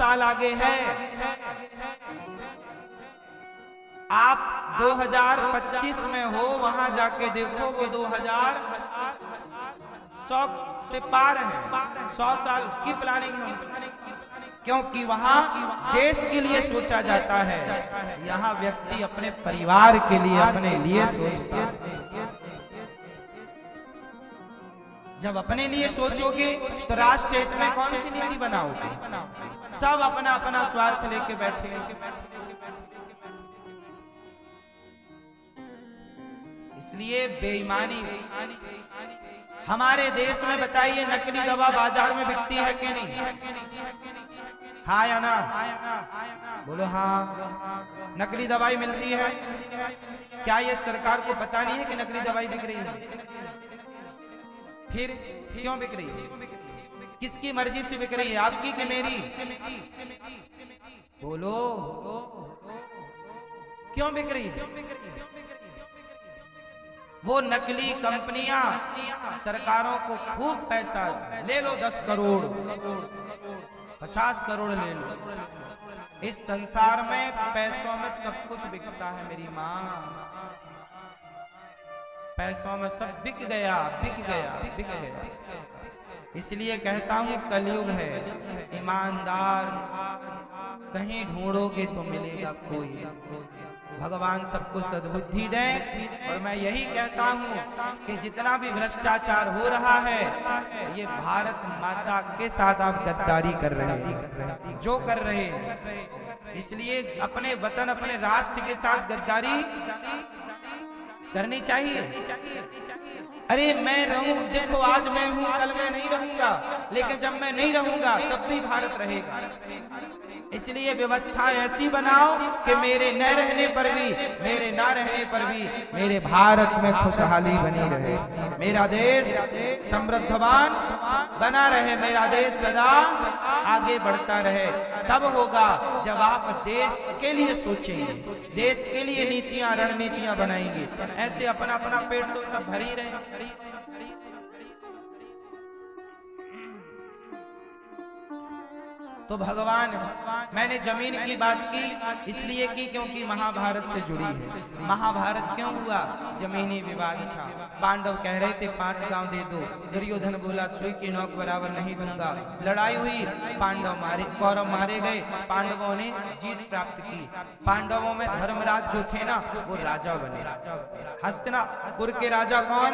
साल आगे है। आप 2025 में हो, वहां जाके देखो वो 2100 से पार है। 100 साल की प्लानिंग है, क्योंकि वहां देश के लिए सोचा जाता है। यहाँ व्यक्ति अपने परिवार के लिए, अपने लिए सोचता है। जब अपने लिए सोचोगे तो राष्ट्र हित में कौन सी नीति बनाओगे? सब अपना अपना स्वार्थ लेके बैठे। इसलिए बेईमानी हमारे देश में, बताइए, नकली दवा बाजार में बिकती है कि नहीं? हाँ या ना? बोलो हाँ। नकली दवाई मिलती है। क्या ये सरकार को पता नहीं है कि नकली दवाई बिक रही है? फिर क्यों बिक रही है? किसकी मर्जी से बिक रही है, आपकी कि मेरी? बोलो, क्यों बिक रही है? वो नकली कंपनियां सरकारों को खूब पैसा, ले लो 10 करोड़, 50 करोड़ ले लो। इस संसार में पैसों में सब कुछ बिकता है मेरी माँ। पैसों में सब बिक गया, बिक गया, बिक गया। इसलिए कहता हूं कलयुग है, ईमानदार कहीं ढूंढोगे तो मिलेगा कोई। भगवान सबको सद्बुद्धि दे। और मैं यही कहता हूं कि जितना भी भ्रष्टाचार हो रहा है, ये भारत माता के साथ आप गद्दारी कर रहे हैं, जो कर रहे हैं। इसलिए अपने वतन, अपने राष्ट्र के साथ गद्दारी करनी चाहिए। अरे मैं रहूं, देखो आज मैं हूं, कल मैं नहीं रहूंगा, लेकिन जब मैं नहीं रहूंगा तब भी भारत रहेगा। इसलिए व्यवस्था ऐसी बनाओ कि मेरे न रहने पर भी, मेरे ना रहने पर भी मेरे भारत में खुशहाली बनी रहे, मेरा देश समृद्धवान बना रहे, मेरा देश सदा आगे बढ़ता रहे। तब होगा जब आप देश के लिए सोचेंगे, देश के लिए नीतियां, रणनीतियां बनाएंगे। ऐसे अपना अपना पेट तो सब भरी रहे। तो भगवान, मैंने जमीन की बात की इसलिए की क्योंकि महाभारत से जुड़ी है। महाभारत क्यों हुआ? जमीनी विवाद था। पांडव कह रहे थे 5 गांव दे दो, दुर्योधन बोला सुई की नोक बराबर नहीं दूंगा। लड़ाई हुई, पांडव मारे, कौरव मारे गए, पांडवों ने जीत प्राप्त की। पांडवों में धर्मराज जो थे ना, वो राजा बने। हस्तिनापुर के राजा कौन?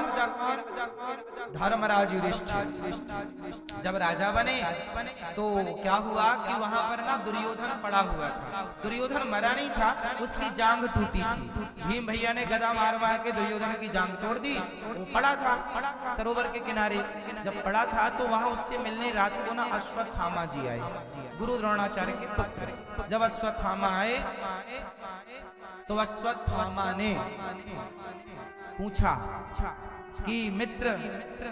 धर्मराज युधिष्ठिर। जब राजा बने तो क्या हुआ कि वहां पर ना दुर्योधन पड़ा हुआ था। दुर्योधन मरा नहीं था, उसकी जांघ टूटी थी। भीम भैया ने गदा मार मार के दुर्योधन की जांघ तोड़ दी। वो पड़ा था सरोवर के किनारे। जब पड़ा था तो वहां उससे मिलने रात को ना अश्वत्थामा जी आए, गुरु द्रोणाचार्य के पुत्र। जब अश्वत्थामा आए तो अश्वत्थामा ने पूछा कि मित्र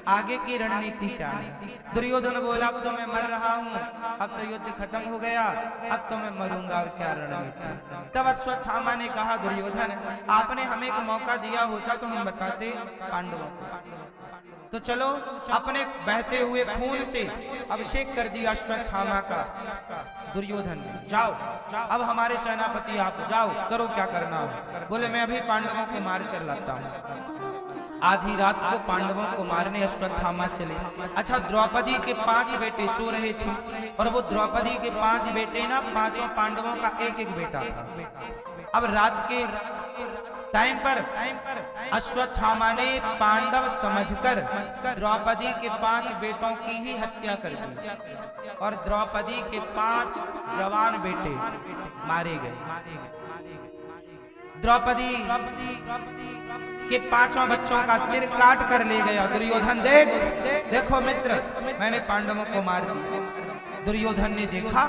आगे की रणनीति क्या है? दुर्योधन बोला अब तो मैं मर रहा हूँ, अब तो युद्ध खत्म हो गया, अब तो मैं मरूंगा, और क्या रणनीति? तब अश्वत्थामा ने कहा दुर्योधन आपने हमें एक मौका दिया होता तो हम बताते पांडवों को। तो चलो, अपने बहते हुए खून से अभिषेक कर दिया अश्वत्थामा का दुर्योधन ने। जाओ अब हमारे सेनापति आप जाओ, करो क्या करना हो। बोले मैं अभी पांडवों को मार कर लाता हूँ। आधी रात को पांडवों को मारने अश्वत्थामा चले। अच्छा, द्रौपदी के 5 बेटे सो रहे थे, और वो द्रौपदी के 5 बेटे ना, 5 पांडवों का एक एक बेटा था। अब रात के टाइम पर अश्वत्थामा ने पांडव समझकर द्रौपदी के 5 बेटों की ही हत्या कर दी, और द्रौपदी के 5 जवान बेटे मारे गए। द्रौपदी के 5 बच्चों का सिर काट कर ले गया दुर्योधन। देखो मित्र, मैंने पांडवों को मार दिया। दुर्योधन ने देखा,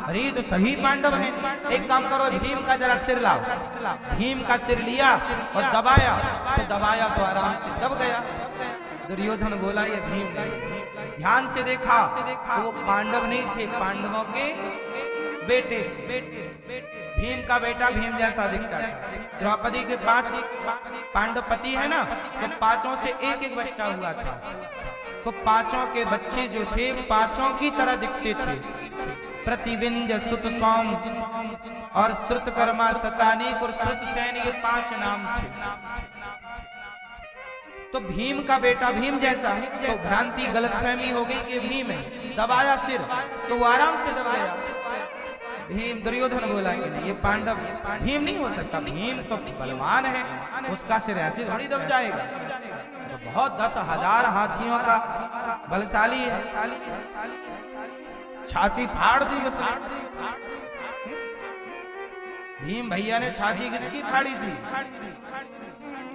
अरे तो सही पांडव हैं, एक काम करो भीम का जरा सिर लाओ। भीम का सिर लिया और दबाया, तो आराम से दब गया। दुर्योधन बोला ये भीम नहीं। ध्यान से देखा तो वो पांडव नहीं थे, पांडवों के बेटे थे। भीम का बेटा भीम जैसा दिखता था। द्रौपदी के 5 पांडव पति है ना, तो 5 से एक एक बच्चा हुआ था। तो 5 के बच्चे जो थे 5 की तरह दिखते थे। प्रतिविंध्य, सुत सौम और श्रुतकर्मा, शतानीक और श्रुतसेन, ये 5 नाम थे। तो भीम का बेटा भीम जैसा, तो भ्रांति गलतफहमी हो गई कि भीम है, दबाया सिर तो वो आराम से दब गया। भीम, दुर्योधन बोला कि नहीं ये पांडव, भीम नहीं हो सकता, भीम तो बलवान है, उसका सिर ऐसे थोड़ी दब जाएगा, तो बहुत 10,000 हाथियों का बलशाली है। छाती फाड़ दी उसने। भीम भैया ने छाती किसकी फाड़ी थी?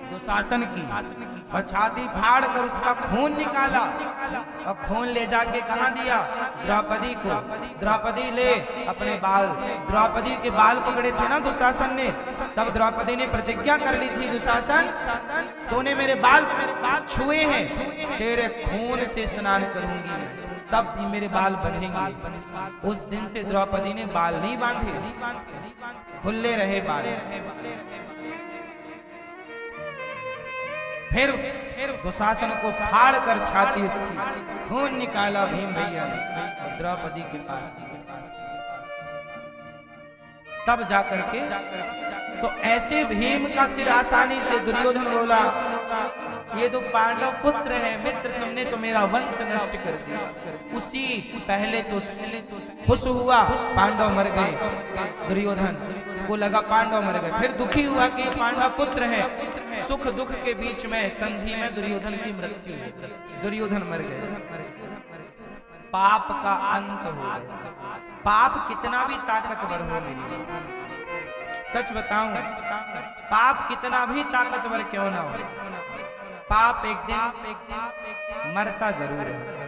दुशासन की। और छाती फाड़ कर उसका खून निकाला और खून ले जाके कहाँ दिया? द्रौपदी को। द्रौपदी ले अपने बाल, द्रौपदी के बाल पकड़े थे ना दुशासन ने, तब द्रौपदी ने प्रतिज्ञा कर ली थी, दुशासन तूने मेरे बाल छुए हैं, तेरे खून से स्नान करूंगी, तब भी मेरे बाल बंधेंगे। उस दिन से द्रौपदी ने बाल नहीं बांधे, खुले रहे बाल। फिर दुशासन को फाड़ कर छाती उसकी, खून निकाला भीम भैया ने द्रौपदी के पास। तब जाकर के तो ऐसे भीम का सिर आसानी से दुर्योधन बोला, ये तो पांडव पुत्र है, मित्र तुमने तो मेरा वंश नष्ट कर दिया। उसी पहले तो खुश हुआ, पांडव मर गए, दुर्योधन को लगा पांडव मर गए, फिर दुखी हुआ कि पांडव पुत्र है, सुख दुख के बीच में संधि में दुर्योधन की मृत्यु हुई, दुर्योधन मर गए। पाप का अंत हो गया। पाप कितना भी ताकतवर हो, मेरी सच बताऊं, पाप कितना भी ताकतवर क्यों ना हो, पाप एक दिन मरता जरूर है।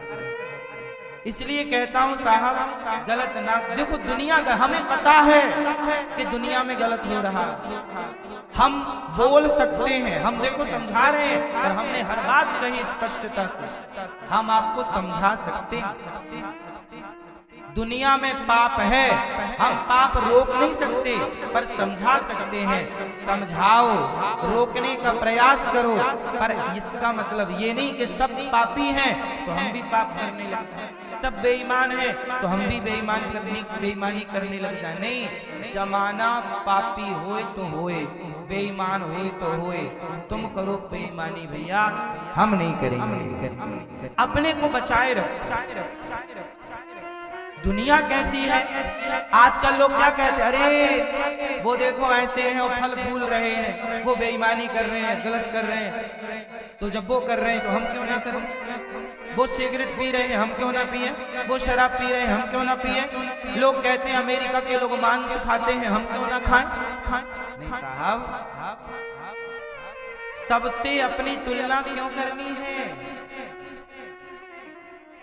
इसलिए कहता हूं साहब, गलत ना देखो। दुनिया का हमें पता है कि दुनिया में गलत हो रहा है, हम बोल सकते हैं, हम देखो समझा रहे हैं, और हमने हर बात कही स्पष्टता से, हम आपको समझा सकते हैं। दुनिया में पाप है, हम पाप रोक नहीं सकते पर समझा सकते हैं। समझाओ, रोकने का प्रयास करो, पर इसका मतलब ये नहीं कि सब पापी हैं तो हम भी पाप करने लग जाए, सब बेईमान हैं तो हम भी बेईमानी करने लग जाए। नहीं, जमाना पापी होए तो होए, बेईमान होए तो होए, तुम करो बेईमानी भैया, हम नहीं करेंगे। अपने को बचाए रहो। दुनिया कैसी है आजकल, लोग क्या कहते हैं, अरे वो देखो ऐसे हैं, वो फल फूल रहे हैं, वो बेईमानी कर रहे हैं, गलत कर रहे हैं, तो जब वो कर रहे हैं तो हम क्यों ना करें? वो सिगरेट पी रहे हैं, हम क्यों ना पिए? वो शराब पी रहे हैं, हम क्यों ना पिए? लोग कहते हैं अमेरिका के लोग मांस खाते हैं, हम क्यों ना खाएं? नहीं साहब, सबसे अपनी तुलना क्यों करनी है?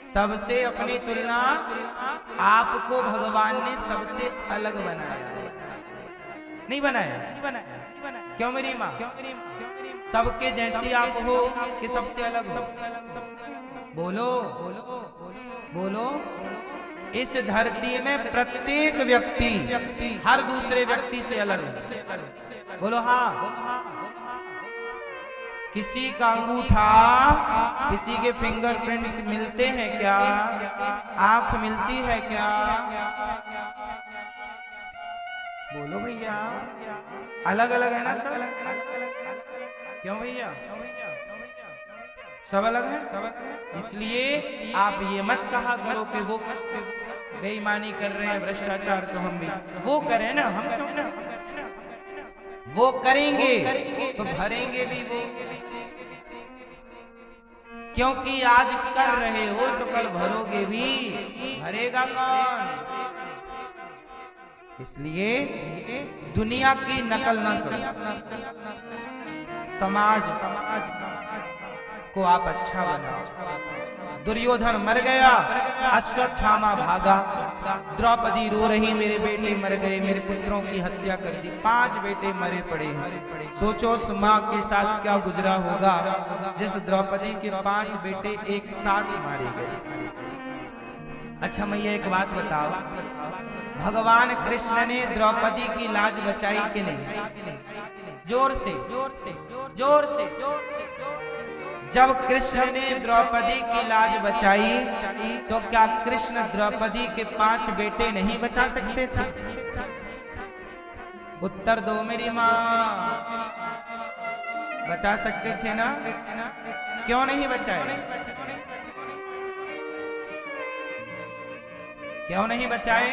सबसे अपनी तुलना, आपको भगवान ने सबसे अलग बनाया, नहीं बनाया? क्यों मेरी माँ? सबके जैसी आप हो कि सबसे अलग हो? बोलो बोलो बोलो। इस धरती में प्रत्येक व्यक्ति हर दूसरे व्यक्ति से अलग है। बोलो हाँ। किसी का अंगूठा, किसी के फिंगरप्रिंट्स मिलते हैं क्या? आंख मिलती है क्या? बोलो भैया, अलग अलग है ना सब? क्यों भैया? सब अलग है। इसलिए आप ये मत कहा करो कि वो बेईमानी कर रहे हैं, भ्रष्टाचार, तो हम भी वो करें ना, हम क्यों ना? वो करेंगे तो भरेंगे भी वो, क्योंकि आज कर रहे हो तो कल भरोगे भी, भरेगा कौन? इसलिए दुनिया की नकल ना करो, समाज को आप अच्छा बनाओ। दुर्योधन मर गया, अश्वत्थामा भागा, द्रौपदी रो रही, मेरे बेटे मर गए, मेरे पुत्रों की हत्या कर दी, 5 बेटे मरे पड़े हैं। सोचो उस माँ के साथ क्या गुजरा होगा जिस द्रौपदी के 5 बेटे एक साथ मारे गए। अच्छा मैया एक बात बताओ, भगवान कृष्ण ने द्रौपदी की लाज बचाई कि नहीं? जोर से जोर से जोर से जोर से जब कृष्ण ने द्रौपदी की लाज बचाई तो क्या कृष्ण द्रौपदी के 5 बेटे नहीं बचा सकते थे? उत्तर दो मेरी माँ। बचा सकते थे ना? क्यों नहीं बचाए? क्यों नहीं बचाए?